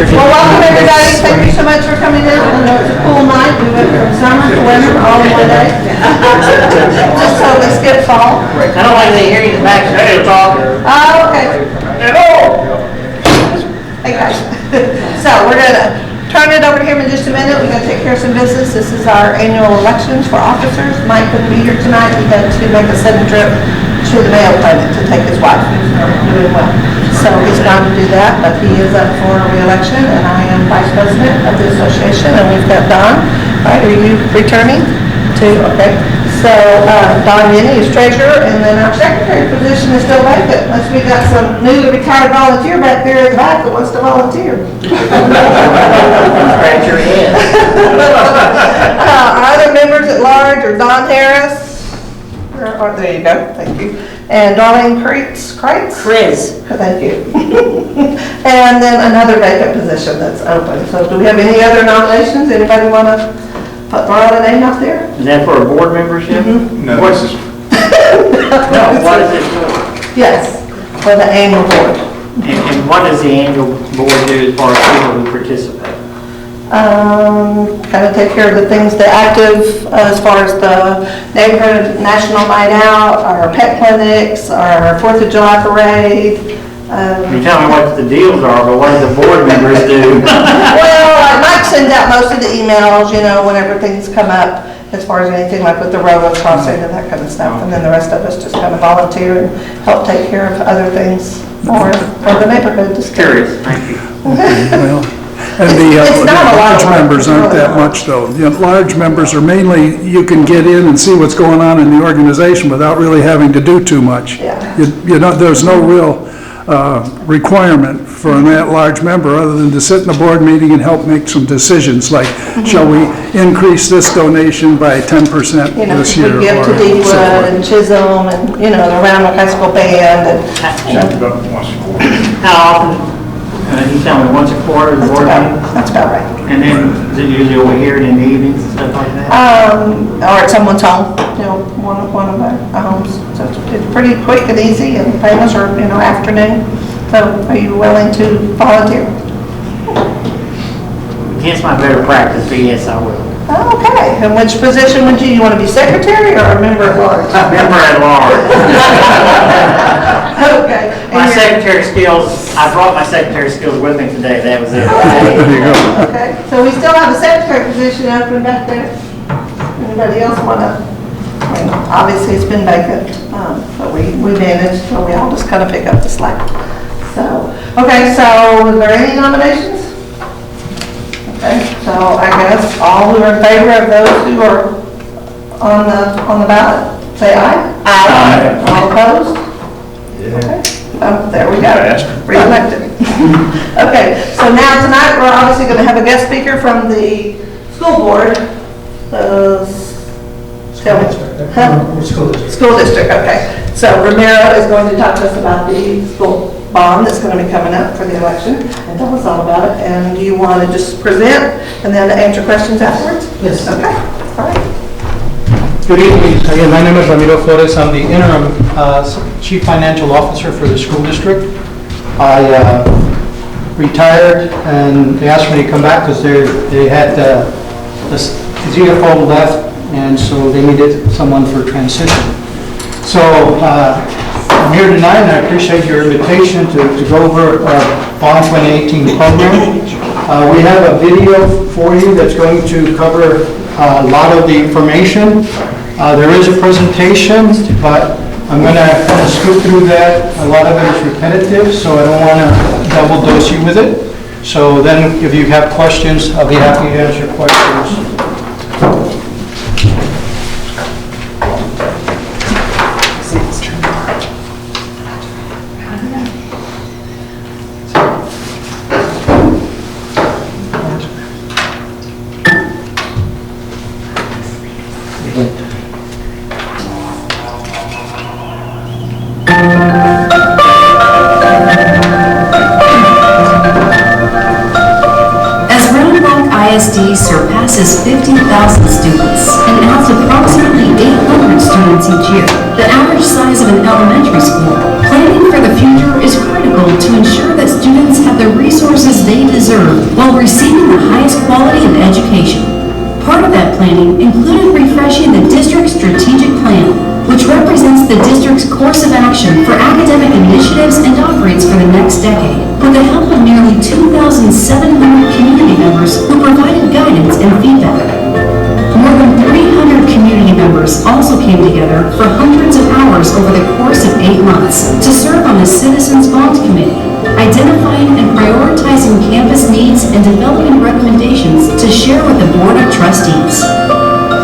Well, welcome everybody. Thank you so much for coming in. I know it's a cool night. We went from summer to winter all in one day. Just totally skip fall. I don't like to hear you in the back, so you're talking. Oh, okay. Hey guys. So we're gonna turn it over to him in just a minute. We're gonna take care of some business. This is our annual elections for officers. Mike couldn't be here tonight. He had to make a sudden trip to the Mayo Clinic to take his wife, who's not doing well. So he's gone to do that, but he is up for re-election, and I am vice president of the association, and we've got Don. Right, are you returning to, okay. So Don Yenny is treasurer, and then our secretary position is still vacant, unless we got some newly retired volunteer back there in the back that wants to volunteer. Scratch your head. Our other members at large are Don Harris, there you go, thank you, and Darlene Kreitz. Chris. Thank you. And then another vacant position that's open. So do we have any other nominations? Anybody want to throw out a name out there? Is that for a board membership? No, What's- this is, No, what is it for? Yes, for the annual board. And what does the annual board do as far as people who participate? Kind of take care of the things, the active, as far as the neighborhood national night out, our pet clinics, our 4th of July parade. You tell me what the deals are, but what do the board members do? Well, Mike sends out most of the emails, you know, whenever things come up, as far as anything like with the railroad crossing and that kind of stuff. And then the rest of us just kind of volunteer and help take care of other things for the neighborhood. Just Curious, thank you. Well, and It's not a lot of large work. members aren't that much, though. The large members are mainly, you can get in and see what's going on in the organization without really having to do too much. Yeah. You know, there's no real requirement for an at-large member other than to sit in a board meeting and help make some decisions, like, shall we increase this donation by 10% You know, this we year? give to or so Deepwood forth. and Chisholm and, you know, the Round Rock High School band and, you know, about once a quarter. How often? You tell me, once a quarter, the board meeting? that's about right. And then is it usually over here in the evenings and stuff like that? Or at someone's home, you know, one of our homes. So it's pretty quick and easy and painless, or, you know, afternoon. So are you willing to volunteer? Against my better practice, but yes, I will. Okay, and which position would you want to be, secretary or a member at large? Member at large. Okay. and My you're- secretary skills, I brought my secretary skills with me today, that was it. There you go. Okay, so we still have a secretary position open back there. Anybody else want to? I mean, obviously it's been vacant, but we managed, so we all just kind of pick up the slack. So, okay, so is there any nominations? Okay, so I guess all who are in favor of those who are on the ballot, say aye. Aye. All opposed? Okay. There we go. Re-elected. Okay, so now tonight, we're obviously going to have a guest speaker from the school board. School district, okay. So Ramiro is going to talk to us about the school bond that's going to be coming up for the election and tell us all about it. And do you want to just present and then answer questions afterwards? Yes. Okay, all right. Good evening. Again, my name is Ramiro Flores. I'm the interim Chief Financial Officer for the school district. I retired and they asked me to come back because they had the CFO left, and so they needed someone for transition. So I'm here tonight and I appreciate your invitation to go over our Bond 2018 program. We have a video for you that's going to cover a lot of the information. There is a presentation, but I'm going to kind of scoot through that. A lot of it is repetitive, so I don't want to double dose you with it. So then if you have questions, I'll be happy to answer questions. ISD surpasses 50,000 students and adds approximately 800 students each year, the average size of an elementary school. Planning for the future is critical to ensure that students have the resources they deserve while receiving the highest quality of education. Part of that planning included refreshing the district's strategic plan, which represents the district's course of action for academic initiatives and offerings for the next decade, with the help of nearly 2,700 community members who provided guidance and feedback. More than 300 community members also came together for hundreds of hours over the course of 8 months to serve on the Citizens Bond Committee, identifying and prioritizing campus needs and developing recommendations to share with the Board of Trustees.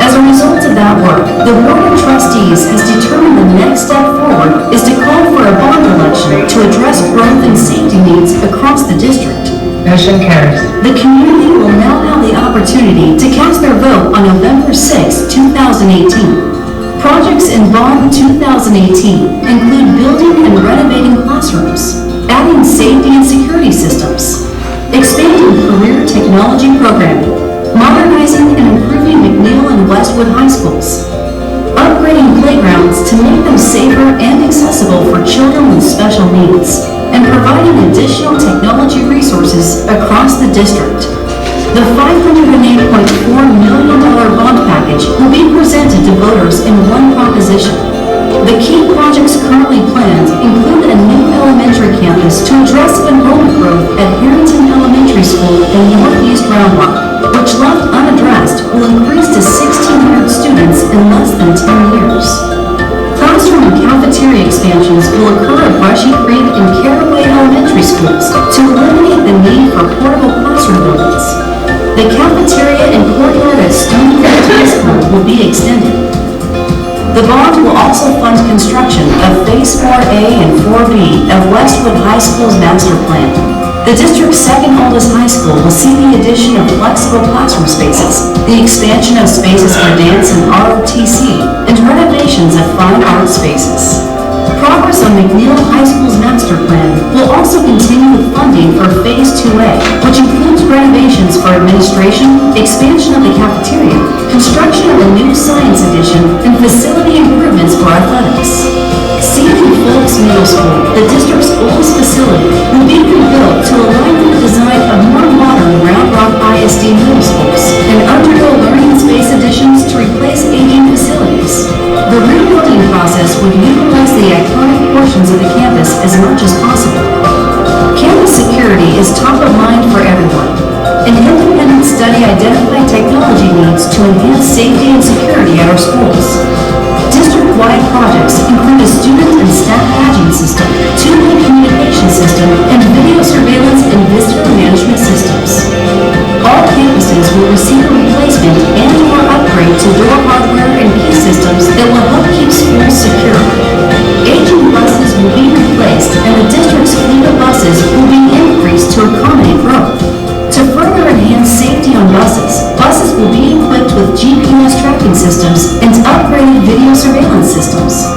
As a result of that work, the Board of Trustees has determined the next step forward is to call for a bond election to address growth and safety needs across the district. Motion carries. The community will now have the opportunity to cast their vote on November 6, 2018. Projects in Bond 2018 include building and renovating classrooms, adding safety and security systems, expanding career technology programming, modernizing and improving McNeil and Westwood High Schools, upgrading playgrounds to make them safer and accessible for children with special needs, and providing additional technology resources across the district. The $508.4 million bond package will be presented to voters in one proposition. The key projects currently planned include a new elementary campus to address enrollment growth at Harrington Elementary School in Northeast Round Rock, which left unaddressed will increase to 1,600 students in less than 10 years. Classroom and cafeteria expansions will occur at Brushy Creek and Caraway Elementary Schools to eliminate the need for portable classroom buildings. The cafeteria and courtyard at Stonecliff High School will be extended. The bond will also fund construction of Phase 4A and 4B of Westwood High School's master plan. The district's second oldest high school will see the addition of flexible classroom spaces, the expansion of spaces for dance and ROTC, and renovations of fine art spaces. Progress on McNeil High School's master plan will also continue with funding for Phase 2A, which includes renovations for administration, expansion of the cafeteria, construction of a new science addition, and facility improvements for athletics. Seaton Phillips Middle School, the district's oldest facility, will be rebuilt to align with the design of more modern Round Rock ISD middle schools and undergo learning space additions to replace aging facilities. The rebuilding process would utilize the iconic portions of the campus as much as possible. Campus security is top of mind for everyone. An independent study identified technology needs to enhance safety and security at our schools. District-wide projects include a student and staff badging system, two-way communication system, and video surveillance and visitor management systems. All campuses will receive a replacement and/or upgrade to door hardware and key systems that will help keep schools secure. Aging buses will be replaced, and the district's fleet of buses will be increased to accommodate growth. To further enhance safety on buses, buses will be equipped with GPS tracking systems and upgraded video surveillance systems.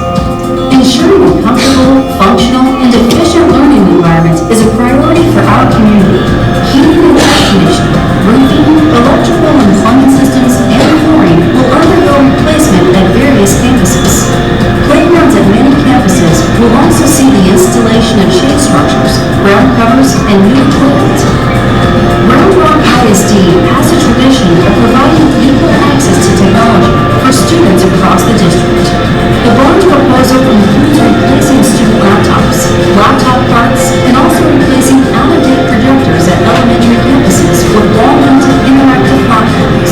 Ensuring a comfortable, functional, and efficient learning environment is a priority for our community. Heating and air conditioning, roofing, electrical and plumbing systems, and flooring will undergo replacement at various campuses. Playgrounds at many campuses will also see the installation of shade structures, ground covers, and new equipment. Round Rock ISD has a tradition of providing equal access to technology for students across the district. The bond proposal includes replacing student laptops, laptop parts, and also replacing out-of-date projectors at elementary campuses with wall-mounted interactive platforms.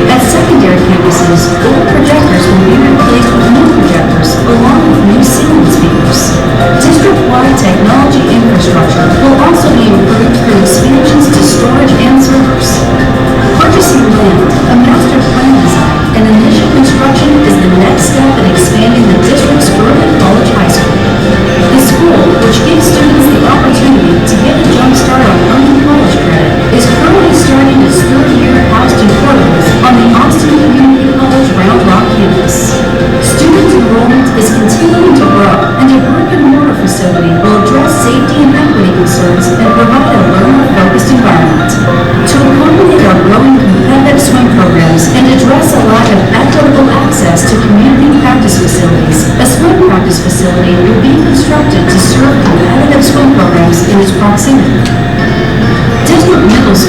At secondary campuses, old projectors will be replaced with new projectors along with new ceiling speakers. District-wide technology infrastructure will also be improved through expansions to storage and servers. Purchasing land, a master plan design, and initial construction is the next step in expanding the district's early college high school. The school, which gives students the opportunity to get a jump start on earning college credit, is currently starting its third year at Houston Portables on the Austin Community College Round Rock campus. Student enrollment is continuing to grow, and a brick-and-mortar facility will address safety and equity concerns and provide a learner-focused environment. To accommodate our growing competitive swim programs and address a lack of equitable access to community practice facilities, a swim practice facility will be constructed to serve competitive swim programs in its proximity.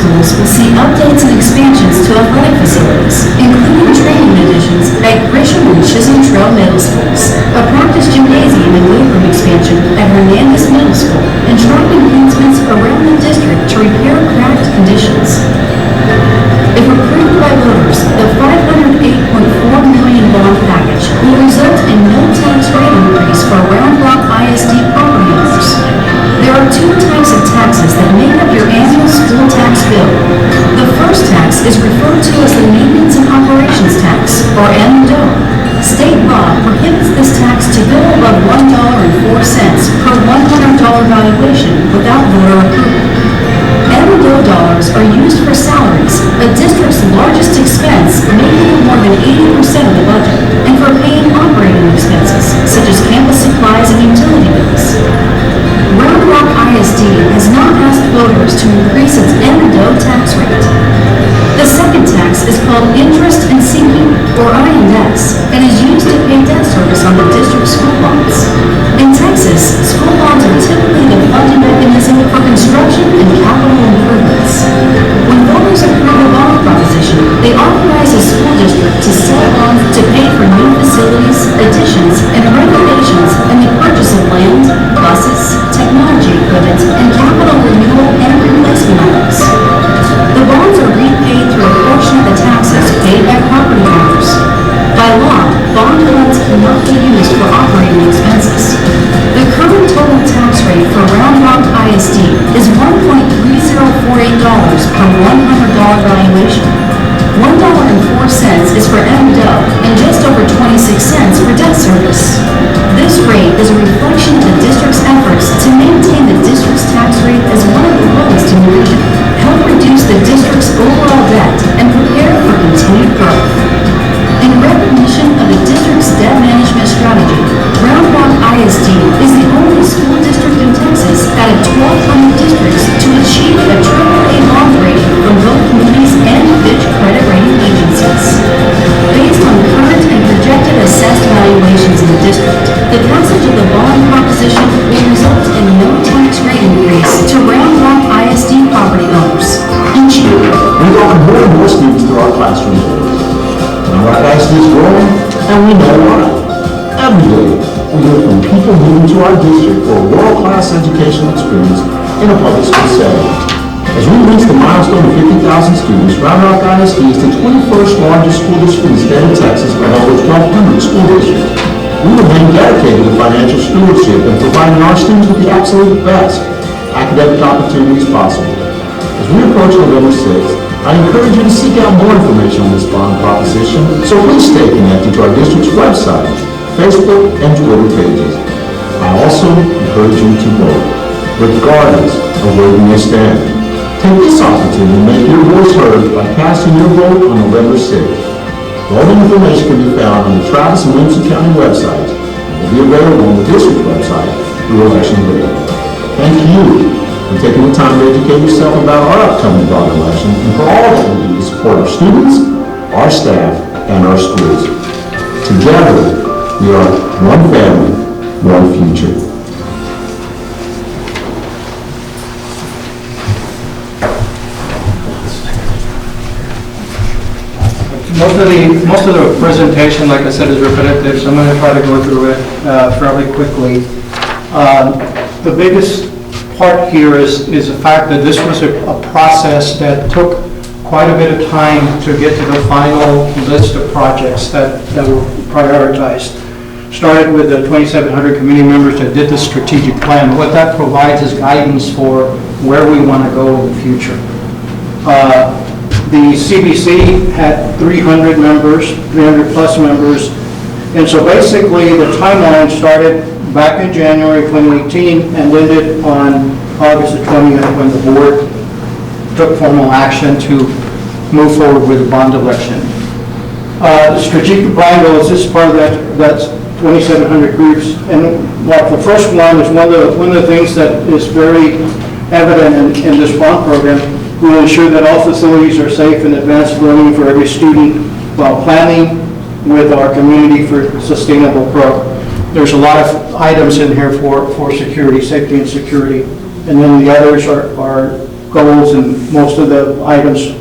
schools will see updates and expansions to athletic facilities, including training additions at Grisham and Chisholm Trail Middle Schools, a practice gymnasium and weight room expansion at Hernandez Middle School, and track enhancements around the district to repair cracked conditions. If approved by voters, the $508.4 million bond package will result in no tax rate increase for Round Rock ISD property owners. There are two types of taxes that make up your annual school tax bill. The first tax is referred to as the Maintenance and Operations Tax, or M&O. State law prohibits this tax to go above $1.04 per $100 valuation without voter approval. M&O dollars are used for salaries, a district's largest expense, making up more than 80% of the budget, and for paying operating expenses, such as campus supplies and utility bills. Round Rock ISD has not asked voters to increase its M&O tax rate. The second tax is called Interest and Sinking, or I&S, and is used to pay debt service on the district's school bonds. In Texas, school bonds are typically the funding mechanism for construction and capital improvements. When voters approve a bond proposition, they authorize a school district to sell bonds to pay for new facilities, additions, and renovations, and the purchase of land, buses, technology equipment, and capital renewal and replacement items. The bonds are repaid through a portion of the taxes paid by property owners. By law, bond funds cannot be used for operating expenses. The current total tax rate for Round Rock ISD is $1.3048 per $100 valuation. $1.04 is for M&O and just over 26 cents for debt service. This rate is a reflection of the district's efforts to maintain the district's tax rate as one of the lowest in the region, help reduce the district's overall debt, and prepare for continued growth. In recognition of the district's debt management strategy, Round Rock ISD is the only school district in Texas out of 1,200 districts to achieve a AAA bond rating from both Moody's and Fitch credit rating agencies. Based on current and projected assessed valuations in the district, the passage of the bond proposition will result in no tax rate increase to Round Rock ISD property owners. Each year, we welcome more and more students to our classroom doors. Round Rock ISD is growing, and we know why. Every day, we hear from people moving to our district for a world-class educational experience in a public school setting. As we reach the milestone of 50,000 students, Round Rock ISD is the 21st largest school district in the state of Texas by over 1,200 school districts. We remain dedicated to financial stewardship and providing our students with the absolute best academic opportunities possible. As we approach November 6th, I encourage you to seek out more information on this bond proposition, so please stay connected to our district's website, Facebook, and Twitter pages. I also encourage you to vote, regardless of where you may stand. Take this opportunity to make your voice heard by casting your vote on November 6th. Voting information can be found on the Travis and Williamson County websites and will be available on the district website through Election Day. Thank you for taking the time to educate yourself about our upcoming bond election and for all that we do to support our students, our staff, and our schools. Together, we are one family, one future. Most of the presentation, like I said, is repetitive, so I'm going to try to go through it fairly quickly. The biggest part here is the fact that this was a process that took quite a bit of time to get to the final list of projects that were prioritized. Started with the 2,700 committee members that did the strategic plan. What that provides is guidance for where we want to go in the future. The CBC had 300 members, 300 plus members, and so basically the timeline started back in January 2018 and ended on August the 20th when the board took formal action to move forward with the bond election. The strategic plan goals, this is part of that's 2,700 groups, and the first one is one of the things that is very evident in this bond program. We will ensure that all facilities are safe and advanced learning for every student while planning with our community for sustainable growth. There's a lot of items in here for security, safety and security, and then the others are goals, and most of the items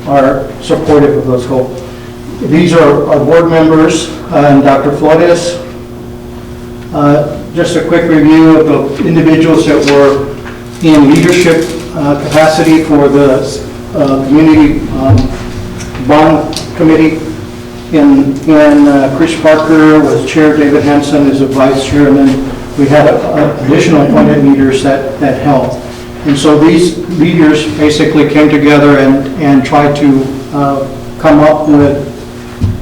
are supportive of those goals. These are our board members and Dr. Flores. Just a quick review of the individuals that were in leadership capacity for the community bond committee. And Chris Parker was chair, David Hanson is a vice chair, and then we had additional appointed leaders that helped. And so these leaders basically came together and tried to come up with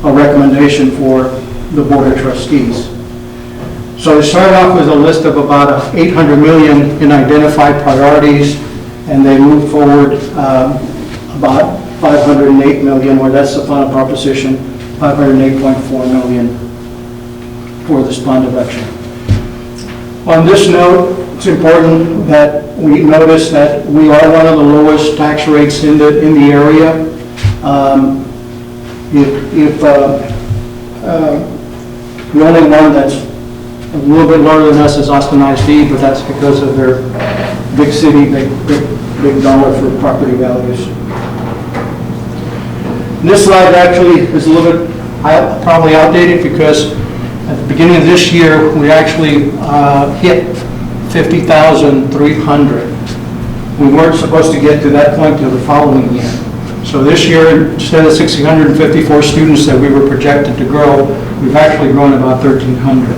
a recommendation for the Board of Trustees. So they started off with a list of about 800 million in identified priorities, and they moved forward about 508 million, where that's the final proposition, 508.4 million for this bond election. On this note, it's important that we notice that we are one of the lowest tax rates in the area. The only one that's a little bit lower than us is Austin ISD, but that's because of their big city, big dollar for property values. This slide actually is a little bit probably outdated because at the beginning of this year, we actually hit 50,300. We weren't supposed to get to that point till the following year. So this year, instead of 1,654 students that we were projected to grow, we've actually grown about 1,300.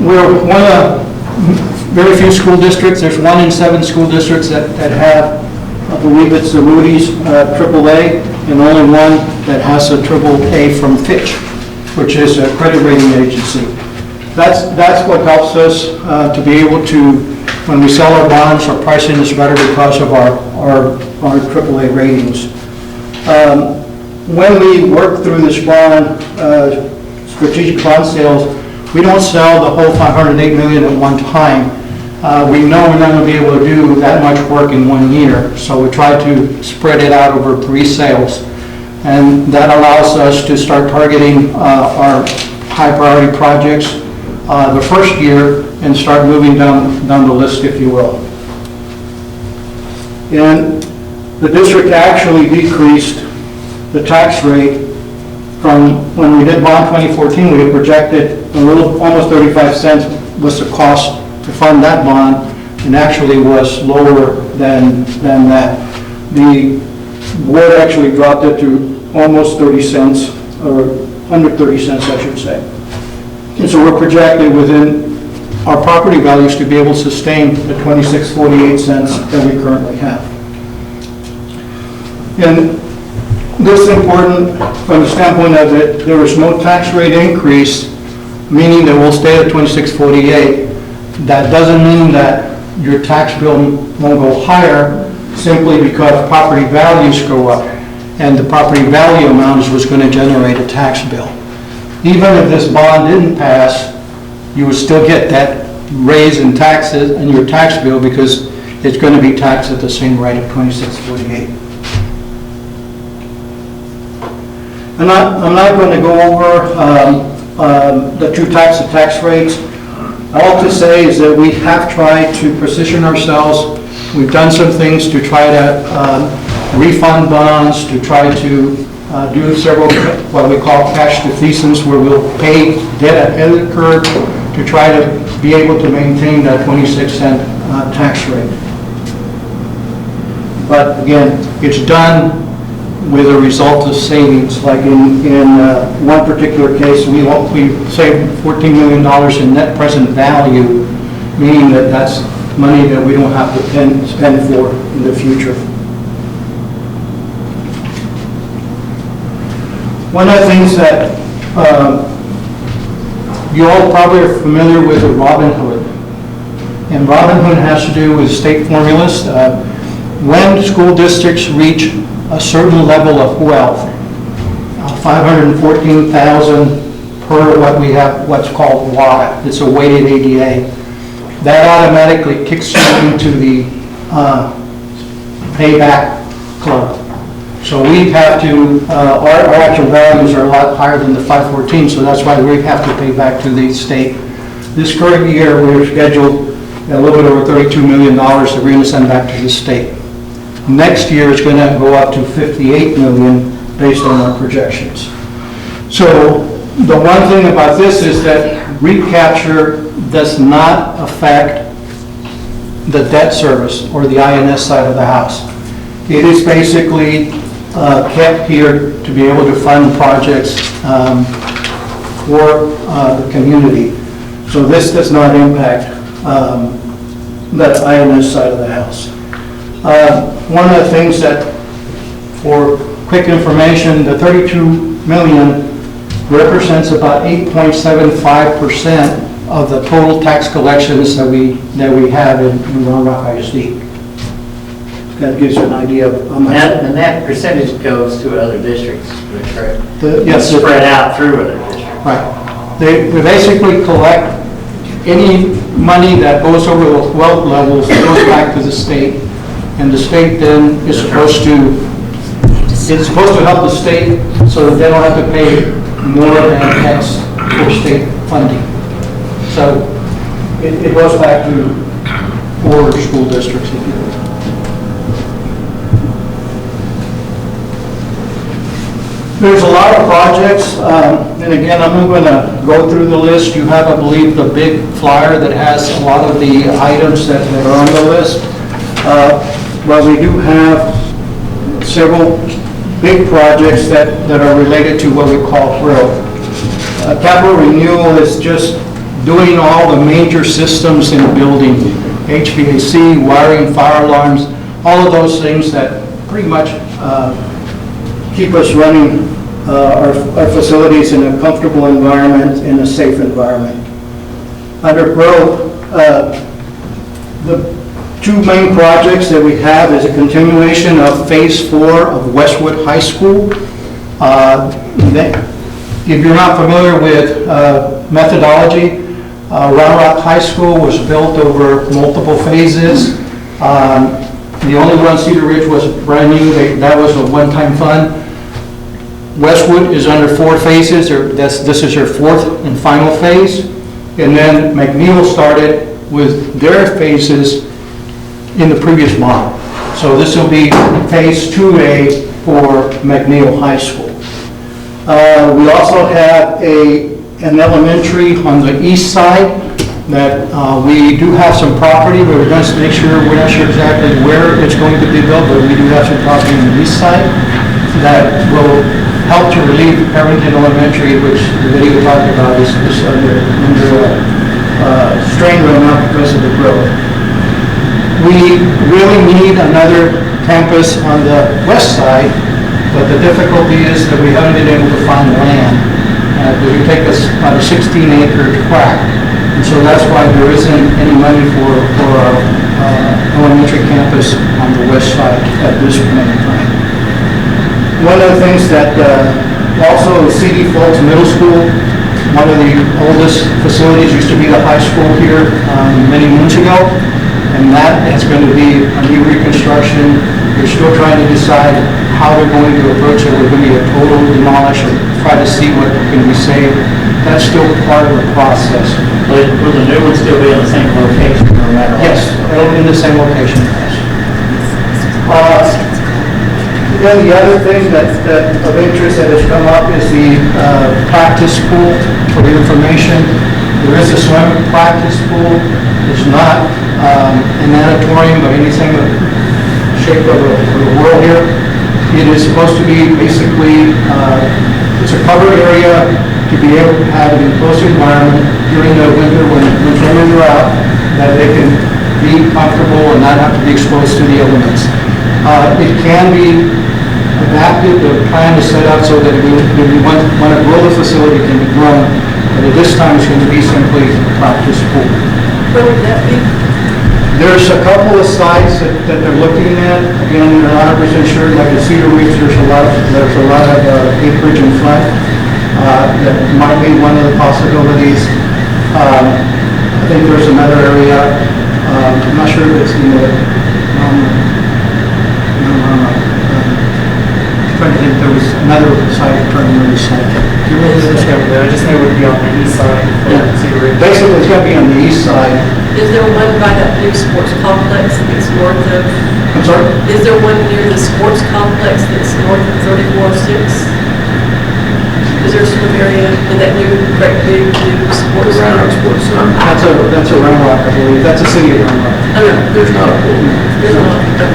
We're one of very few school districts. There's 1 in 7 school districts that have, I believe it's the Moody's AAA, and only one that has a AAA from Fitch, which is a credit rating agency. That's what helps us to be able to, when we sell our bonds, our pricing is better because of our AAA ratings. When we work through this bond, strategic bond sales, we don't sell the whole 508 million at one time. We know we're not going to be able to do that much work in 1 year, so we try to spread it out over 3 sales. And that allows us to start targeting our high priority projects the first year and start moving down the list, if you will. And the district actually decreased the tax rate from when we did bond 2014. We had projected a little, almost 35 cents was the cost to fund that bond, and actually was lower than that. The board actually dropped it to almost 30 cents, or under 30 cents, I should say. And so we're projected within our property values to be able to sustain the 26.48 cents that we currently have. And this is important from the standpoint of it, there is no tax rate increase, meaning that we'll stay at 26.48. That doesn't mean that your tax bill won't go higher simply because property values go up, and the property value amount is what's going to generate a tax bill. Even if this bond didn't pass, you would still get that raise in taxes in your tax bill because it's going to be taxed at the same rate of 26.48. I'm not going to go over the 2 types of tax rates. All to say is that we have tried to position ourselves. We've done some things to try to refund bonds, to try to do several what we call cash defeasance, where we'll pay debt ahead of the curve to try to be able to maintain that 26-cent tax rate. But again, it's done with a result of savings. Like in one particular case, we saved $14 million in net present value, meaning that that's money that we don't have to spend for in the future. One of the things that you all probably are familiar with is Robinhood. And Robinhood has to do with state formulas. When school districts reach a certain level of wealth, 514,000 per what we have, what's called WADA. It's a weighted ADA. That automatically kicks you into the payback club. So we have to, our actual values are a lot higher than the 514, so that's why we have to pay back to the state This current year, we're scheduled a little bit over $32 million that we're going to send back to the state. Next year, it's going to go up to $58 million based on our projections. So the one thing about this is that recapture does not affect the debt service or the INS side of the house. It is basically kept here to be able to fund projects for the community. So this does not impact that INS side of the house. One of the things that, for quick information, the 32 million represents about 8.75% of the total tax collections that we have in Round Rock ISD. That gives you an idea of how much. And that percentage goes to other districts, correct? Yes, It's spread out through other districts. right. They basically collect any money that goes over the wealth levels, goes back to the state, and the state then is supposed to, it's supposed to help the state so that they don't have to pay more than tax for state funding. So it goes back to four school districts, if you will. There's a lot of projects, and again, I'm not going to go through the list. You have, I believe, the big flyer that has a lot of the items that are on the list. But we do have several big projects that are related to what we call growth. Capital renewal is just doing all the major systems in the building, HVAC, wiring, fire alarms, all of those things that pretty much keep us running our facilities in a comfortable environment, in a safe environment. Under growth, the two main projects that we have is a continuation of Phase 4 of Westwood High School. If you're not familiar with methodology, Round Rock High School was built over multiple phases. The only one, Cedar Ridge, was brand new. That was a one-time fund. Westwood is under 4 phases. This is your 4th and final phase. And then McNeil started with their phases in the previous model. So this will be Phase 2A for McNeil High School. We also have an elementary on the east side that we do have some property, but we're going to make sure, we're not sure exactly where it's going to be built, but we do have some property on the east side that will help to relieve Harrington Elementary, which the video talked about is under strain right now because of the growth. We really need another campus on the west side, but the difficulty is that we haven't been able to find land. It would take us about a 16-acre tract, and so that's why there isn't any money for our elementary campus on the west side at this point in time. One of the things that also C.D. Fultz Middle School, one of the oldest facilities, used to be the high school here many moons ago, and that is going to be a new reconstruction. They're still trying to decide how they're going to approach it. We're going to be a total demolish or try to see what can be saved. That's still part of the process. Will the new one still be in the same location no matter what? Yes, it'll be in the same location. Then the other thing that of interest that has come up is the practice pool. For your information, there is a swim practice pool. It's not an auditorium or anything of the shape of the world here. It is supposed to be basically, it's a covered area to be able to have an enclosed environment during the winter when swimmers are out, that they can be comfortable and not have to be exposed to the elements. It can be adapted, the plan is set up so that when we want to grow the facility, it can be grown, but at this time it's going to be simply a practice pool. Where would that be? There's a couple of sites that they're looking at. Again, they're not 100% sure. Like at Cedar Ridge, there's a lot of acreage in front. That might be one of the possibilities. I think there's another area. I'm not sure if it's in the. I'm trying to think. There was another site. I'm trying to remember the site. You really understand that, I just knew it would be on the east side. Basically, it's gonna be on the east side. Is there one by that new sports complex that's north of, I'm sorry? is there one near the sports complex that's north of 3406? Is there a swim area in that new, great big new sports? That's a Round Rock, I believe. That's a city of Round Rock. I don't know. There's not a pool. There's not, okay.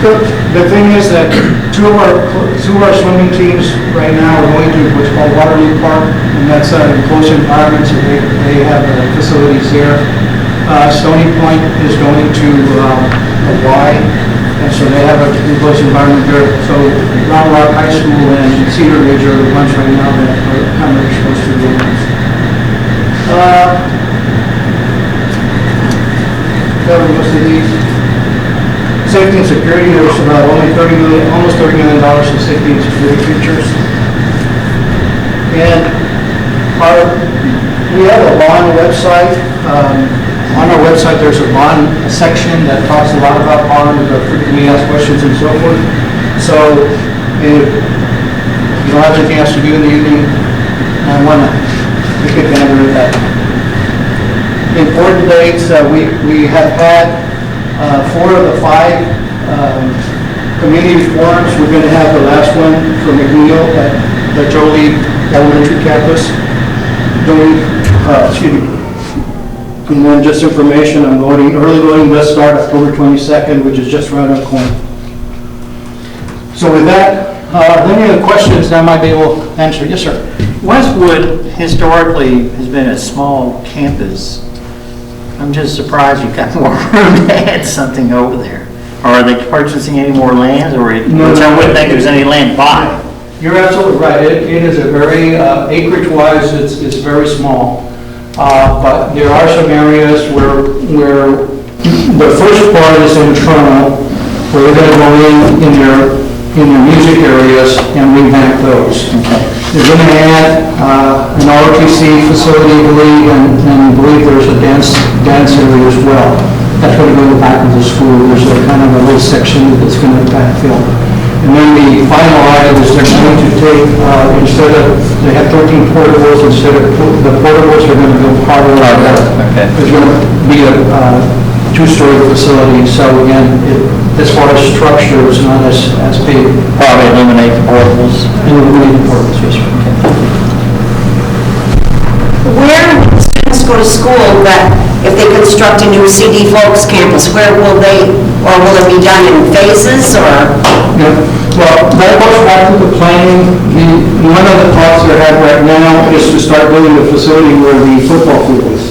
The thing is that two of our swimming teams right now are going to what's called Waterloo Park, and that's an enclosed environment, so they have facilities there. Stony Point is going to Hawaii, and so they have an enclosed environment there. So Round Rock High School and Cedar Ridge are the ones right now that are kind of supposed to be. Cover most of these. Safety and security, there's about only almost $30 million in safety and security features. And we have a bond website. On our website, there's a bond section that talks a lot about bond, frequently asked questions and so forth. So if you don't have anything else to do in the evening, I want to take advantage of that. Important dates, we have had 4 of the 5 community forums. We're going to have the last one for McNeil at the Jolie Elementary Campus. And then just information, I'm voting, early voting does start October 22nd, which is just around the corner. So with that, any other questions that I might be able to answer? Yes, sir. Westwood historically has been a small campus. I'm just surprised you've got more room to add something over there. Or are they purchasing any more land, or No, which I no. wouldn't think there's any land bought? You're absolutely right. It is a very, acreage-wise, it's very small. But there are some areas where the first part is internal, where they're going to go in their music areas and revamp those. Okay. They're going to add an ROTC facility, I believe, and believe there's a dance area as well. That's going to go in the back of the school. There's a kind of a little section that's going to backfill. And then the final item is they're going to take, instead of, they have 13 portables, instead of, the portables are going to go part of that. Okay. There's going to be a 2-story facility. So again, as far as structure, it's not as big. Probably eliminate the portables. Illuminated portables, yes, sir. Where will students go to school that if they construct a new CD Folks campus, where will they, or will it be done in phases, or? Yeah. Well, that goes back to the planning. One of the thoughts they have right now is to start building a facility where the football field is.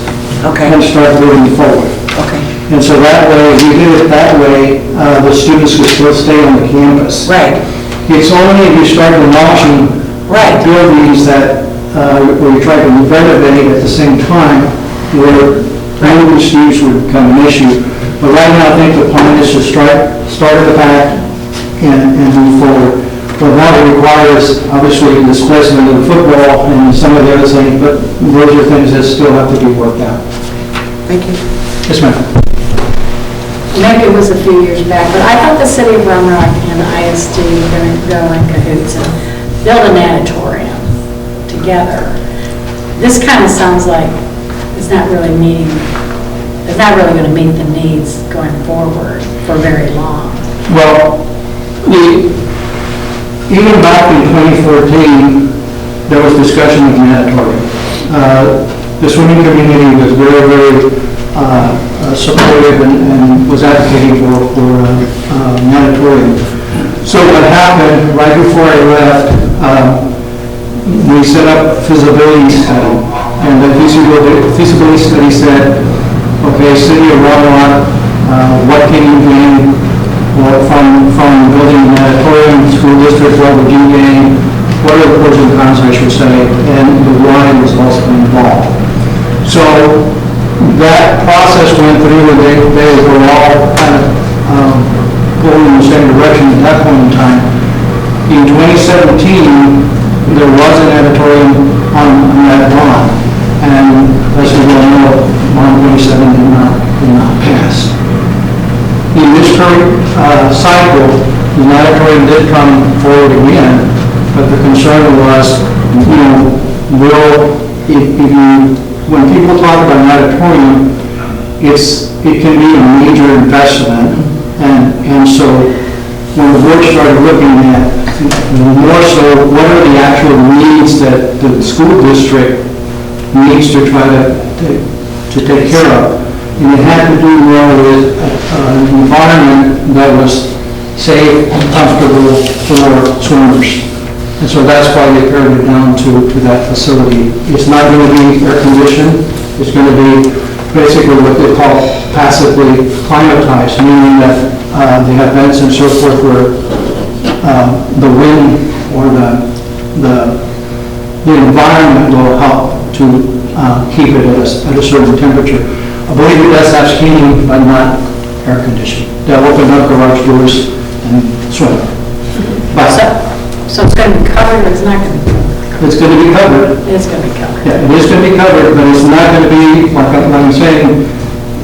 Okay, And start moving forward. okay, And so that way, if you do it that way, the students will still stay on the campus. right, It's only if you start demolishing right, buildings that, where you try to renovate at the same time, where language use would become an issue. But right now, I think the plan is to start at the back and move forward. But that requires, obviously, displacement of the football and some of the other things, but those are things that still have to be worked out. thank you. Yes, ma'am. Maybe it was a few years back, but I thought the city of Round Rock and ISD were going to go in cahoots and build an auditorium together. This kind of sounds like it's not really going to meet the needs going forward for very long. Well, even back in 2014, there was discussion of mandatory. The swimming community was very, very supportive and was advocating for mandatory. So what happened, right before I left, we set up a feasibility study. And the feasibility study said, okay, City of Round Rock, what can you gain from building an auditorium, school district, what would you gain? What are the pros and cons, I should say, and the why was also involved. So that process went through, and they were all kind of going in the same direction at that point in time. In 2017, there was an auditorium on that bond, and as we all know, bond 27 did not pass. In this current cycle, the auditorium did come forward again, but the concern was when people talk about an auditorium, it can be a major investment, and so when the board started looking at more so, what are the actual needs that the school district needs to try to take care of? And it had to do more with an environment that was safe and comfortable for swimmers. And so that's why they pared it down to that facility. It's not going to be air conditioned, it's going to be basically what they call passively climatized, meaning that they have vents and so forth where the wind or the environment will help to keep it at a certain temperature. I believe it does have heating, but not air conditioning. They'll open up garage doors and swim. But So it's going to be covered, or it's not going to be covered? it's going to be covered. It's going to be covered. Yeah, it is going to be covered, but it's not going to be, like I'm saying,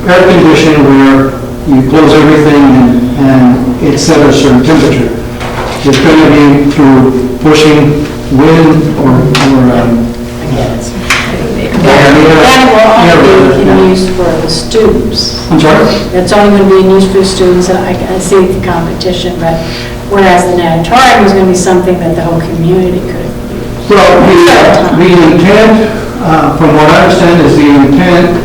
air conditioning where you close everything and it's set at a certain temperature. It's going to be through pushing wind or That will only be in use for the students. I'm sorry? That's only going to be in use for students, and I see the competition, but whereas the natatorium is going to be something that the whole community could use. Well, the intent, from what I understand, is the intent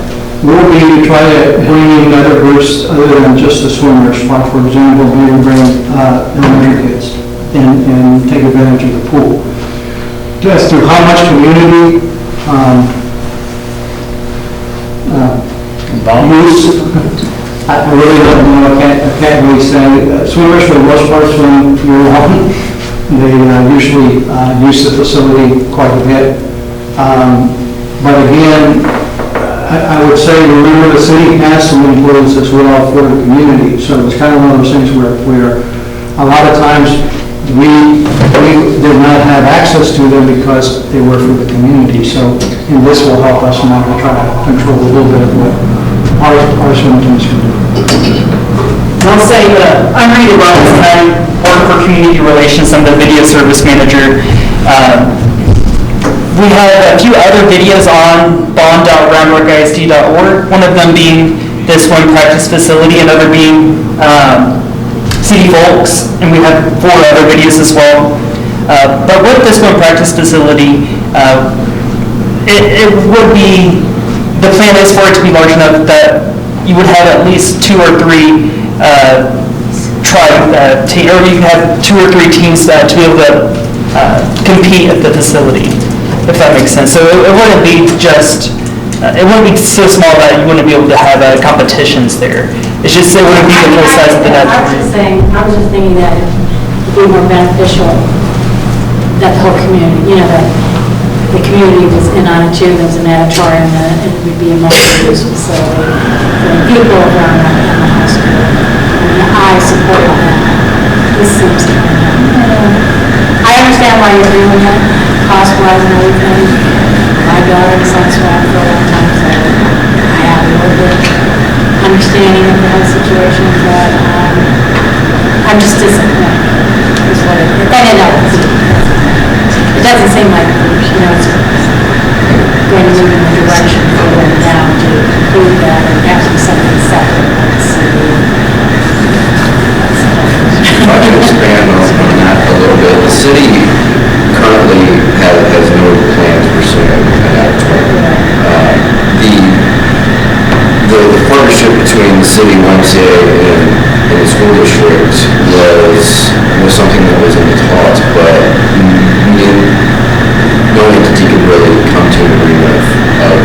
will be to try to bring in other groups other than just the swimmers, like for example, maybe bring elementary kids and take advantage of the pool. As to how much community use, I really don't know, I can't really say. Swimmers for the most part swim year-round. They usually use the facility quite a bit. But again, I would say, remember, the city has some influence as well for the community. So it's kind of one of those things where a lot of times we did not have access to them because they were for the community. So, and this will help us now to try to control a little bit of what our swim teams can do. I'll say, I'm Rita Rollins, and I work for Community Relations. I'm the video service manager. We have a few other videos on bond.roundrockisd.org, one of them being this one practice facility, another being CD Folks, and we have 4 other videos as well. But with this one practice facility, it would be, the plan is for it to be large enough that you would have at least 2 or 3 or you can have 2 or 3 teams to be able to compete at the facility, if that makes sense. So it wouldn't be just, it wouldn't be so small that you wouldn't be able to have competitions there. It's just, it wouldn't be the full size of the net. I was just thinking that it'd be more beneficial that the whole community, that the community was in on it too. There's an auditorium and it would be a multi-use facility for the people around the high school. And I support that. This seems to be, I understand why you're doing it, cost-wise and everything. My daughter's on swam for a long time, so I have a little bit understanding of the whole situation, but I'm just disappointed. Is what it is. And it doesn't seem like, it's going to move in the direction for them now to include that and having something separate. If I could expand on that a little bit, the city currently has no plans pursuing an auditorium. The partnership between the city, YMCA, and the school district was something that was in the talks, but no entity could really come to an agreement of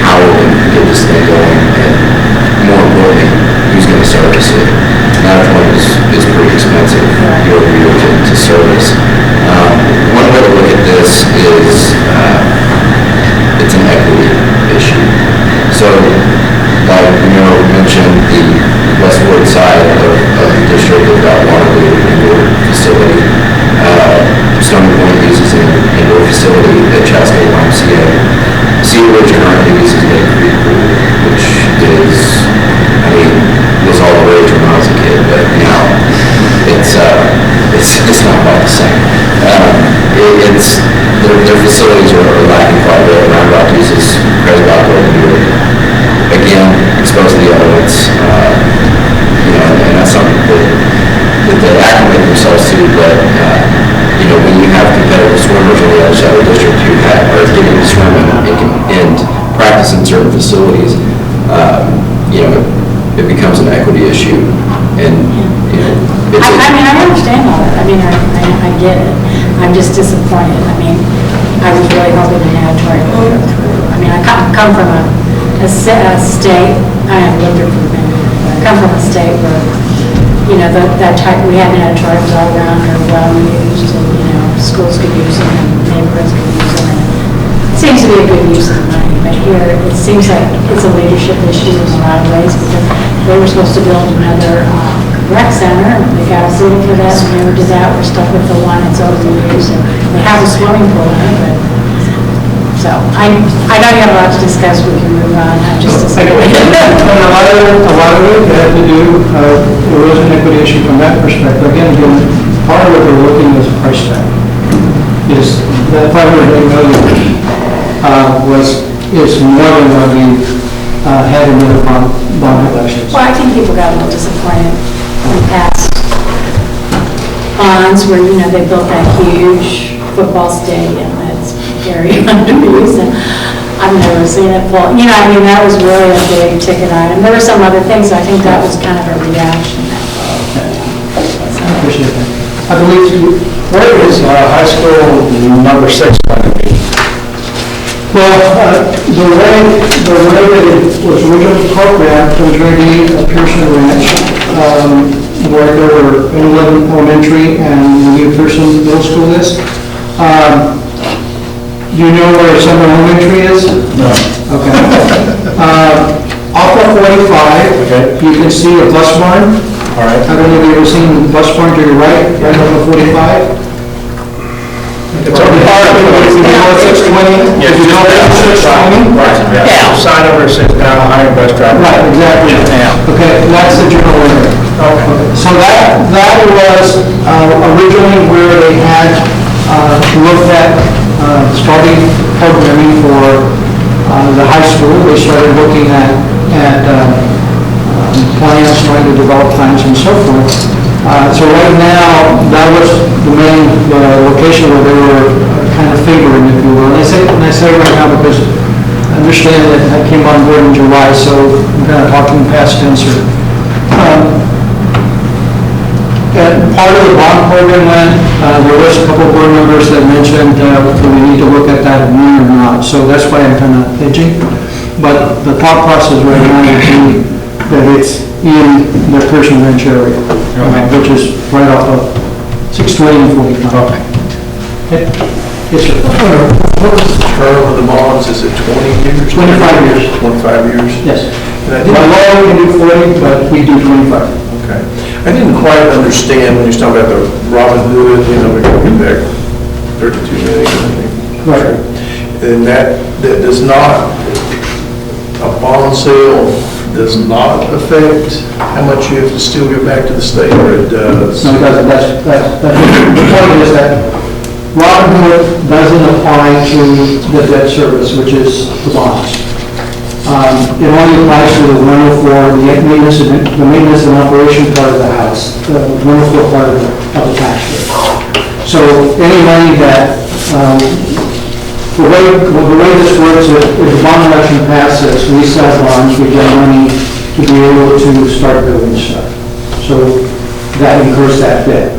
how we can get this thing going, and more importantly, who's going to service it. That point is pretty expensive year over year to service. One way to look at this is it's an equity issue. So, like mentioned, the westward side of the district has got Waterloo indoor facility. Stony Point uses an indoor facility at Chaska YMCA. Cedar Ridge currently uses Lake Creek Pool, which was all the rage when I was a kid, but now it's not quite the same. it's, their facilities are lacking quite a bit. Round Rock uses Cresbot Road, again, exposed to the elements, and that's something that they acclimate themselves to, but, when you have competitive swimmers on the other side of the district who are getting to swim and practice in certain facilities, it becomes an equity issue, and, I mean, I understand all that, I mean, I get it, I'm just disappointed, I mean, I was really hoping the natatorium would go through. I mean, I come from a state, I haven't lived there for many years, but I come from a state where, that type, we had natatoriums all around, or well used, and, schools could use them, and neighborhoods could use them, and it seems to be a good use of the money, but here, it seems like it's a leadership issue in a lot of ways, because they were supposed to build another rec center, and they got approval for that, and never did that, we're stuck with the one that's overused, and they have a swimming pool in it, but, so, I know you have a lot to discuss, we can move on, I'm just disappointed. And a lot of it had to do, there was an equity issue from that perspective. Again, part of what we're looking is price tag. Is that $508 million is more than what we had in the bond elections. Well, I think people got a little disappointed in past bonds where, they built that huge football stadium that's very underused, and I've never seen it full. That was really a big ticket item. There were some other things, I think that was kind of a reaction. I appreciate that. I believe, where is high school number 6 going to be? Well, the way that it was originally programmed was going to be a Pearson Ranch, where there were England Elementary and the new Pearson Middle School is. Do you know where Summer Elementary is? No. Okay. Off of 45, okay, you can see a bus barn. All right. I don't know if you've ever seen the bus barn to your right off of 45. It's over part of it. If you know 620, if you know 620, right? Yeah. Sign over says down Iron Bus Drive. Right, exactly. Yeah. Okay, that's the general area. Okay. So that was originally where they had looked at starting programming for the high school. They started looking at plans, trying to develop plans and so forth. So right now, that was the main location where they were kind of figuring, if you will. And I say right now because I understand that I came on board in July, so I'm kind of talking past tense here. And part of the bond program land, there was a couple of board members that mentioned that we need to look at that or not. So that's why I'm kind of hedging. But the thought process right now would be that it's in the Pearson Ranch area, which is right off of 620 and 45. Okay. Yes, sir. What is the term of the bonds? Is it 20 years? 25 years. 25 years? Yes. By law, we can do 40, but we do 25. Okay. I didn't quite understand when you was talking about the Robin Hood, we're going to get back 32 million, I think. Right. And that does not, a bond sale does not affect how much you have to still give back to the state, or it does? No, it doesn't. The point is that Robin Hood doesn't apply to the debt service, which is the bonds. It only applies to the 104, the maintenance and operation part of the house, the 104 part of the tax rate. So any money that, the way this works, if the bond election passes, we sell bonds, we get money to be able to start building stuff. So that incurs that debt.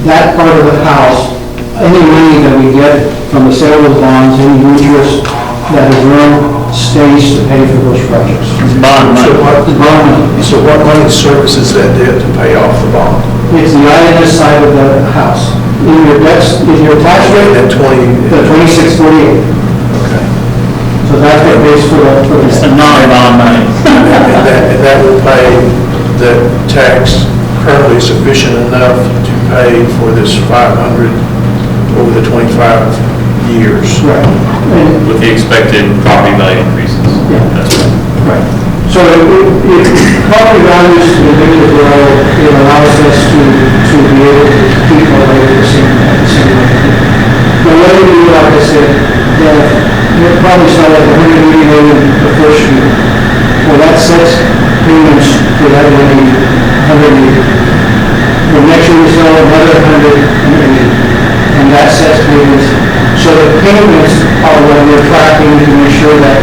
That part of the house, any money that we get from the sale of bonds, any interest that is earned, stays to pay for those projects. Bond money. So what money services that debt to pay off the bond? It's the INS side of the house. In your tax rate, At 20. the 2648. Okay. So that's what pays for the. It's the non-bond money. And that will pay the tax currently sufficient enough to pay for this 500 over the 25 years. Right. With the expected property value increases. Yeah. That's right. Right. So if property values continue to grow, it allows us to be able to keep our rate at the same rate. probably sell like $180 million the first year. Well, that sets payments for that money, 180. The next year we sell another 180, and that sets payments. So the payments are what we're tracking to make sure that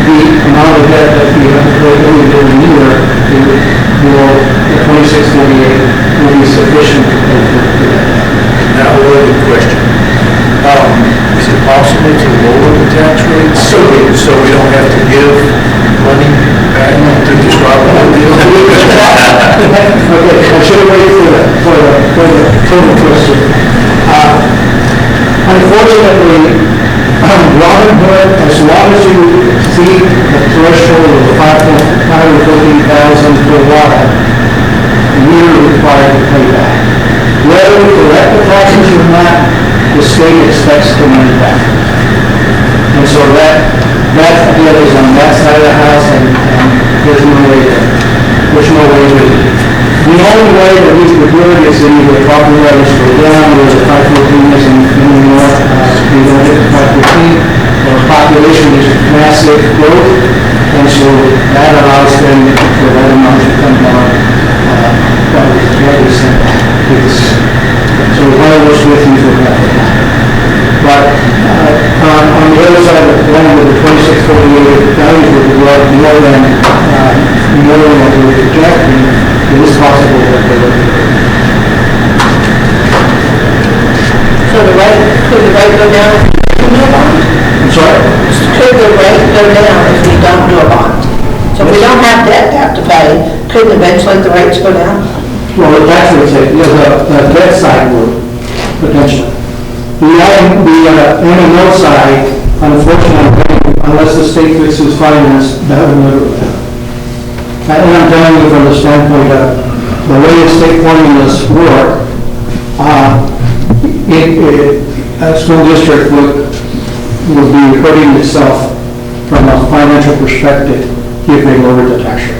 the amount of debt that we have to pay every year will, the 2648 will be sufficient to pay for that. Now, a related question. Is it possible to lower the tax rate so we don't have to give money back to describe the deal? Okay, I should have waited for the total question. Unfortunately, Robin Hood, as long as you exceed the threshold of 514,000 per water, you're required to pay back. Whether we collect the taxes or not, the state expects the money back. And so that deal is on that side of the house, and there's no way to. The only way that we could do it is either property values go down, or the 514 isn't anymore, we don't get the 514, or population is massive growth, and so that allows them for that amount to come down, what we send back. So one of those with you will have to happen. But on the other side of the coin, with the 2648 values would go up more than what we were projecting, it is possible that they would. So could the rate go down if we do a bond? I'm sorry? Could the rate go down if we don't do a bond? So if we don't have debt to have to pay, couldn't eventually the rates go down? Well, that's what it said, the debt side would, potentially. The M&O side, unfortunately, unless the state fixes finance, that will never happen. And I'm telling you from the standpoint of the way the state formulas work, a school district would be hurting itself from a financial perspective if they lowered the tax rate.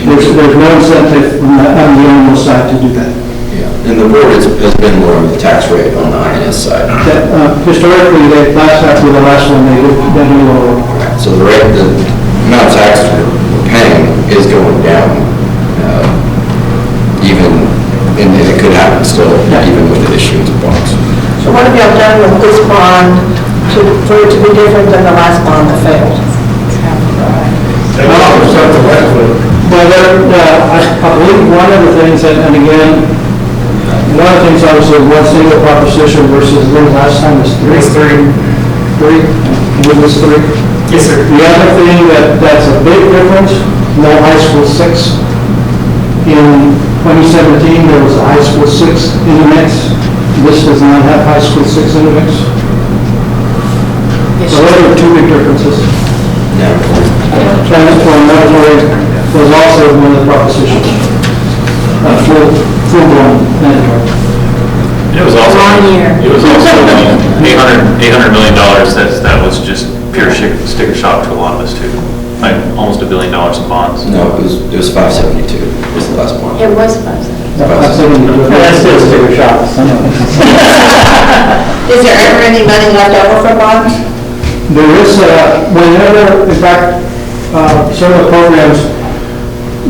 There's no incentive on the M&O side to do that. Yeah, and the board has been more on the tax rate on the INS side. Historically, after the last one, they did lower. So the amount of tax we're paying is going down, and it could happen still, even with the issuance of bonds. So what have y'all done with this bond for it to be different than the last bond that failed? Well, I believe one of the things, and again, one of the things obviously one single proposition versus the last time is three. Three? It was three? Yes, sir. The other thing that's a big difference, no high school 6. In 2017, there was a high school 6 in the mix. This does not have high school 6 in the mix. So those are two big differences. Transitory mandatory was also one of the propositions. Full-blown mandatory. It was also, it was also $800 million, that was just pure sticker shock to a lot of us too. Like almost $1 billion in bonds. No, it was 572 was the last one. It was 572. That's still a sticker shock. Is there ever any money left over for bonds? There is, whenever, in fact, several programs,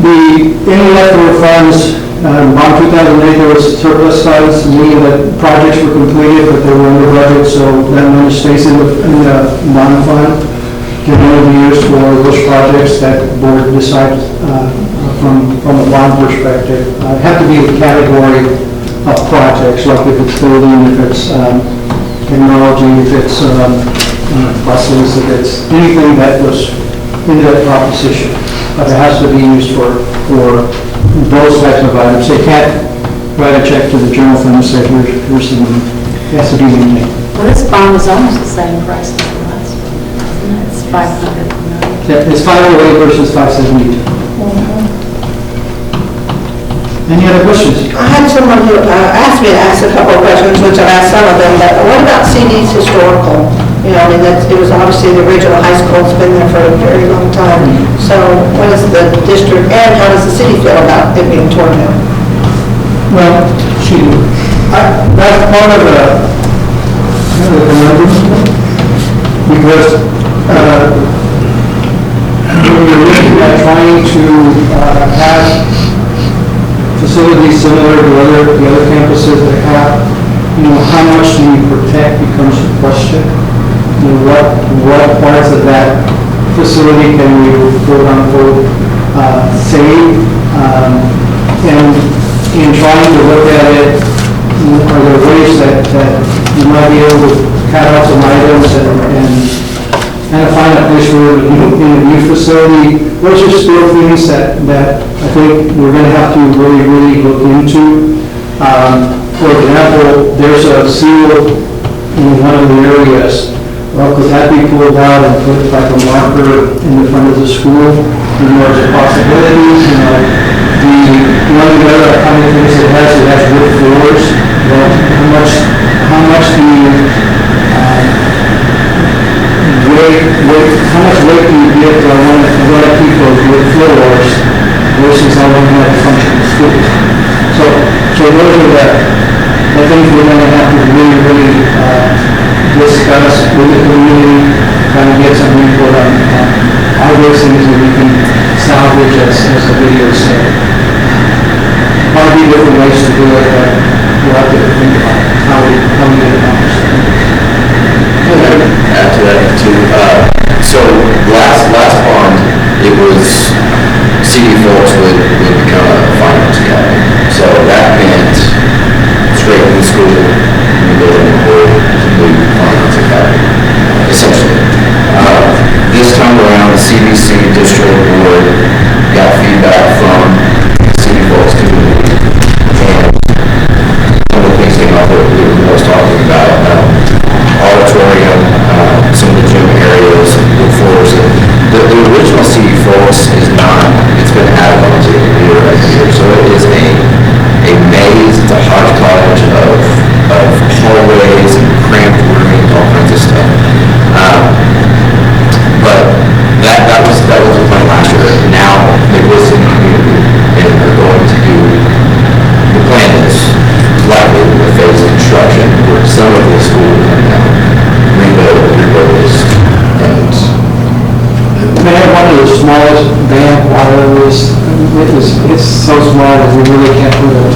any leftover funds, around 2008, there was surplus funds, meaning that projects were completed, but they were under budget, so that money stays in the bond fund. Can only be used for those projects that the board decides from a bond perspective. It have to be a category of projects, like if it's building, if it's technology, if it's buses, if it's anything that was in that proposition. But it has to be used for those types of items. They can't write a check to the general fund and say, here's the money. It has to be maintained. Well, this bond is almost the same price as the last one. It's 500 million. It's 508 versus 572. Any other questions? I had someone who asked me to ask a couple of questions, which I've asked some of them, but what about CD's historical? You know, I mean, it was obviously the original high school, it's been there for a very long time. So what does the district, and how does the city feel about it being torn down? Well, that's part of the Because when you're looking at trying to have facilities similar to the other campuses that have, how much do you protect becomes a question. What parts of that facility can we, quote unquote, save? And in trying to look at it, are there ways that you might be able to cut out some items and kind of find a place where in a new facility? Those are still things that I think we're going to have to really look into. For example, there's a seal in one of the areas. Well, could that be pulled out and put like a marker in the front of the school? There's a possibility. One of the other common things it has wood floors. Well, how much do you how much weight do you give to one of people's wood floors versus how one might function in schools? So those are the things we're going to have to really discuss with the community, trying to get some input on all those things that we can salvage as the video said. Might be different ways to do it, but we'll have to think about how we get accomplished. Add to that too. So last bond, it was CD folks would become a finance academy. So that meant straight from the school, we go in the whole complete finance academy, essentially. This time around, the CBC district board got feedback from CD folks community, and one of the things came up that we were talking about. Auditorium, some of the gym areas, the floors. The original CD folks is not, it's been added on to year after year. So it is a maze, it's a hodgepodge of hallways and cramped rooms, all kinds of stuff. But that was the plan last year. Now they listen to the community and they're going to do, the plan is likely with phase construction where some of the school will come down, rebuild, and They have one of the smallest band wireless. It's so small that we really can't put a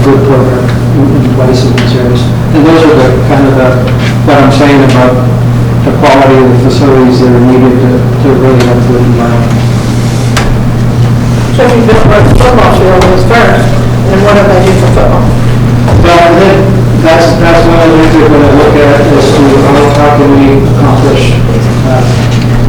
good program in place in these areas. And those are the kind of what I'm saying about the quality of the facilities that are needed to really have a good environment. So we built a football field was first, and what do they do for football? Well, I think that's one of the things we're going to look at is to how can we accomplish,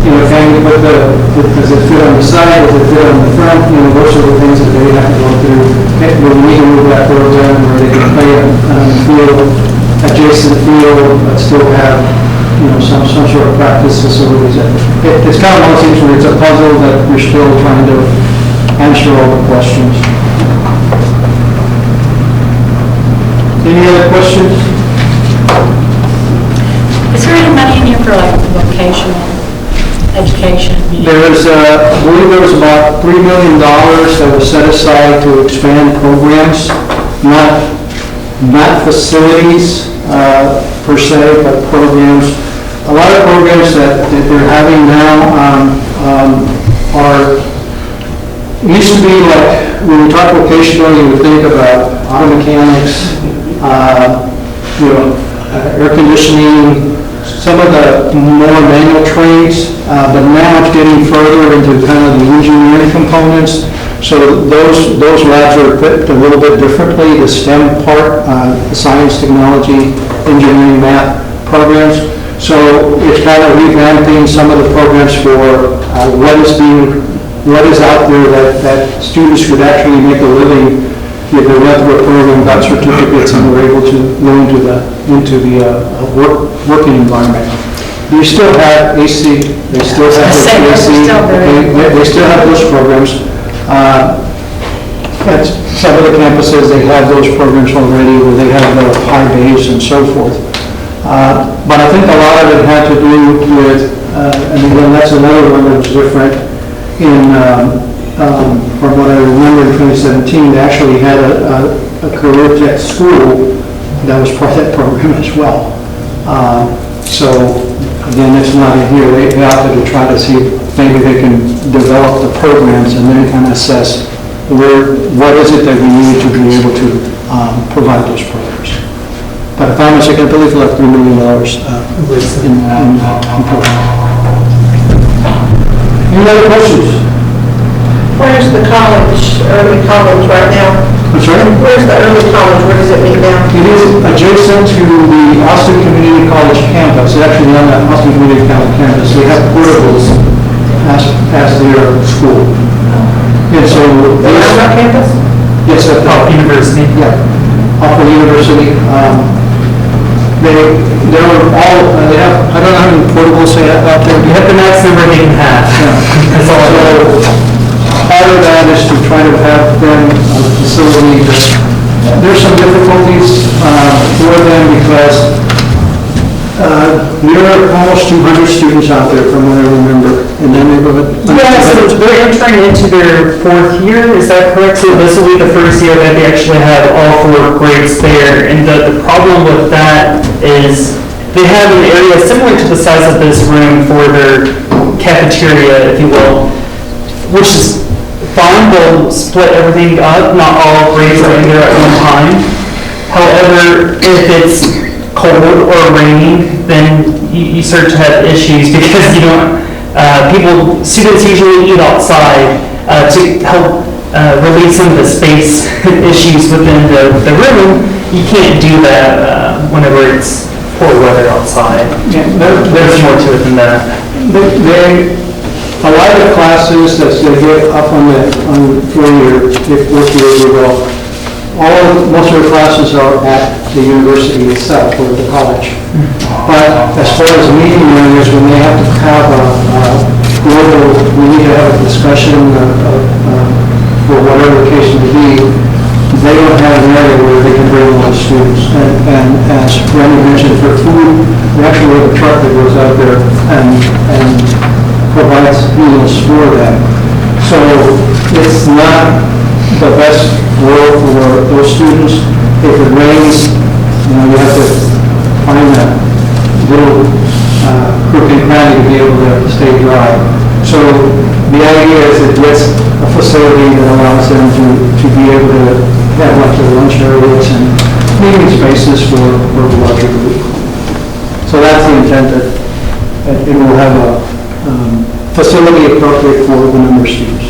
can we put does it fit on the side, does it fit on the front, those are the things that they have to go through. We need to move that program where they can play on the field, adjacent field, but still have, some sort of practice facilities. It's kind of one of those things where it's a puzzle that we're still trying to answer all the questions. Any other questions? Is there any money in here for like vocational education? There's, I believe there was about $3 million that was set aside to expand programs, not facilities per se, but programs. A lot of programs that they're having now are, it used to be like, when we talk vocational, you would think about auto mechanics, air conditioning, some of the more manual trades, but now it's getting further into kind of the engineering components. So those labs are equipped a little bit differently. The STEM part, the science, technology, engineering, math programs. So it's kind of revamping some of the programs for what is out there that students could actually make a living if they went through a program, got certificates, and were able to go into the working environment. You still have AC, they still have AC, they still have those programs. At some of the campuses, they have those programs already where they have the high days and so forth. But I think a lot of it had to do with, and again, that's another one that was different from what I remember in 2017, they actually had a career tech school that was part of that program as well. So, again, it's not in here, they have to try to see if maybe they can develop the programs and then kind of assess what is it that we need to be able to provide those programs. Para farmers, I believe like $3 million in program. Any other questions? Where's the college, early college right now? I'm sorry? Where's the early college, where does it meet now? It is adjacent to the Austin Community College campus. It's actually on the Austin Community College campus. They have portables as their school. And so... Around our campus? Yes, at the university. Yeah, off the university. They have, I don't know how many portables they have out there. You have the max number 8.5. That's all I know. Part of that is to try to have them a facility that, there's some difficulties for them because there are almost 200 students out there from what I remember in that neighborhood. Yeah, so they're entering into their 4th year, is that correct? So this will be the first year that they actually have all 4 grades there. And the problem with that is they have an area similar to the size of this room for their cafeteria, if you will, which is fine, they'll split everything up, not all grades are in there at one time. However, if it's cold or raining, then you start to have issues because you don't, students usually eat outside to help relieve some of the space issues within the room. You can't do that whenever it's poor weather outside. Yeah, There's more to it than that. A lot of the classes that they get up on the 4-year, 4th year, as well, most of the classes are at the university itself or the college. But as far as meeting areas, when they have to have we need to have a discussion for whatever the case may be, they don't have an area where they can bring a lot of students. And as Randy mentioned, for food, we actually have a truck that goes out there and provides meals for them. So it's not the best world for those students. If it rains, you have to find a little crook and cranny to be able to stay dry. So the idea is it gets a facility that allows them to be able to have like their lunch areas and meeting spaces for the larger group. So that's the intent, that it will have a facility appropriate for the number of students.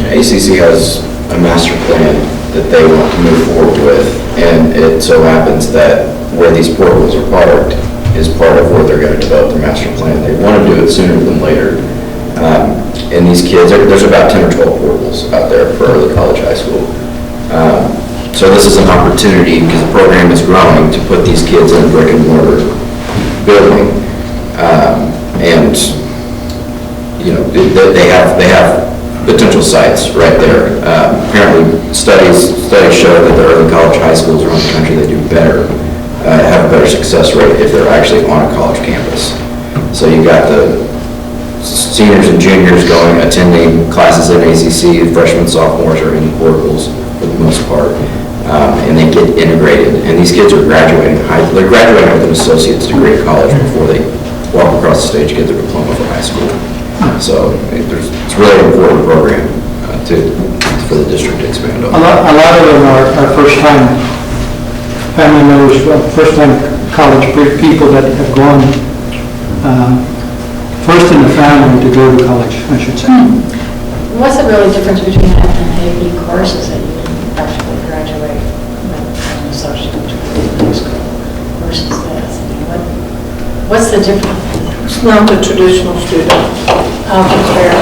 ACC has a master plan that they want to move forward with, and it so happens that where these portables are parked is part of where they're going to develop their master plan. They want to do it sooner than later. And these kids, there's about 10 or 12 portables out there for early college, high school. So this is an opportunity, because the program is growing, to put these kids in a brick and mortar building. And, they have potential sites right there. Apparently, studies show that the early college high schools around the country, they do better, have a better success rate if they're actually on a college campus. So you've got the seniors and juniors attending classes at ACC, freshmen, sophomores are in portables for the most part, and they get integrated. And these kids are graduating they're graduating with an associate's degree at college before they walk across the stage and get their diploma from high school. So it's really an important program for the district to expand on. A lot of them are first-time family members, first-time college people that have gone first in the family to go to college, I should say. What's the real difference between that and AP courses that you can actually graduate with an associate in high school versus this? I mean, what's the difference? It's not the traditional student. Fair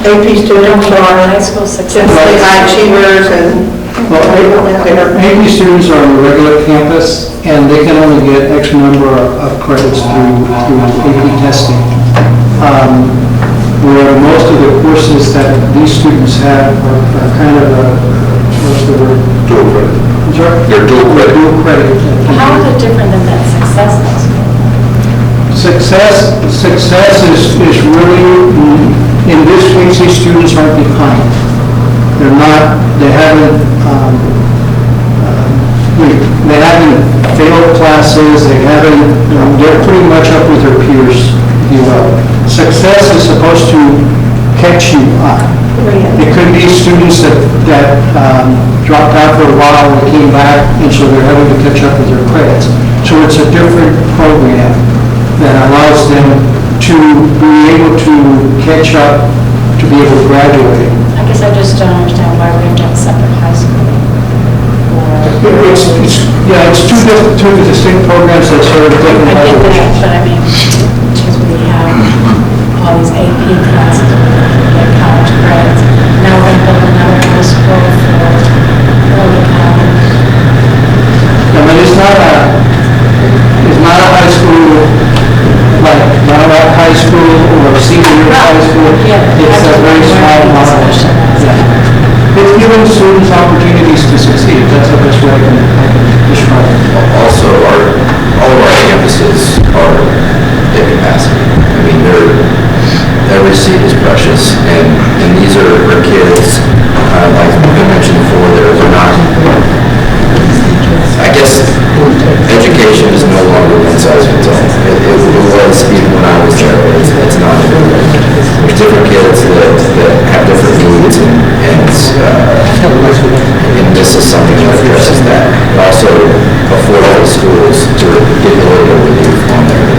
AP students are high school success. typically high achievers and AP students are on the regular campus, and they can only get X number of credits through AP testing. Where most of the courses that these students have are kind of what's the word? Dual credit. They're dual credit. Dual credit. How is it different than that success high school? Success is really, in this case, these students aren't behind. They haven't failed classes, they haven't, they're pretty much up with their peers, if you will. Success is supposed to catch you up. It could be students that dropped out for a while and came back, and so they're having to catch up with their credits. So it's a different program that allows them to be able to catch up, to be able to graduate. I guess I just don't understand why we have to have a separate high school. It's two distinct programs that serve different I get levels. that, but I mean, because we have all these AP classes, we get college credits. Now we're going to build another high school for early college. I mean, it's not a high school, like, not a high school or senior year high school. It's a very small model. Yeah. It's giving students opportunities to succeed. That's the best way I can describe it. Also, all of our campuses are at capacity. I mean, every seat is precious, and these are kids, like I mentioned before, they're not, I guess, education is no longer one size fits all. It was even when I was there, it's not. There's different kids that have different needs, and this is something that addresses that. Also, affordable schools to get a little bit of relief on their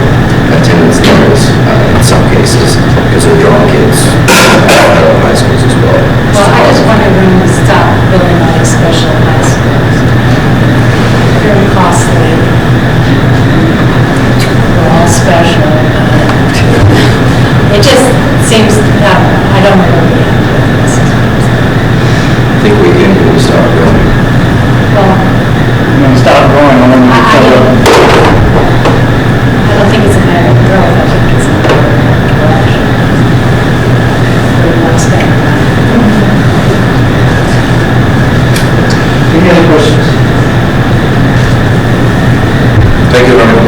attendance levels in some cases, because they're drawing kids out of high schools as well. Well, I just wonder when we stop building all these special high schools. Very costly. They're all special. It just seems, I don't know where we have this. I think we can when we start growing. Well, When we stop growing, I want to I don't think it's a matter of growth, I think it's a matter of direction. We must spend. Any other questions? Thank you, Robert.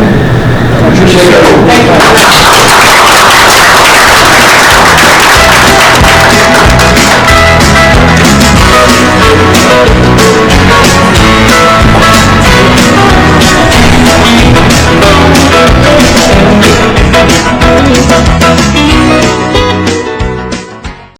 Appreciate it. Thank you.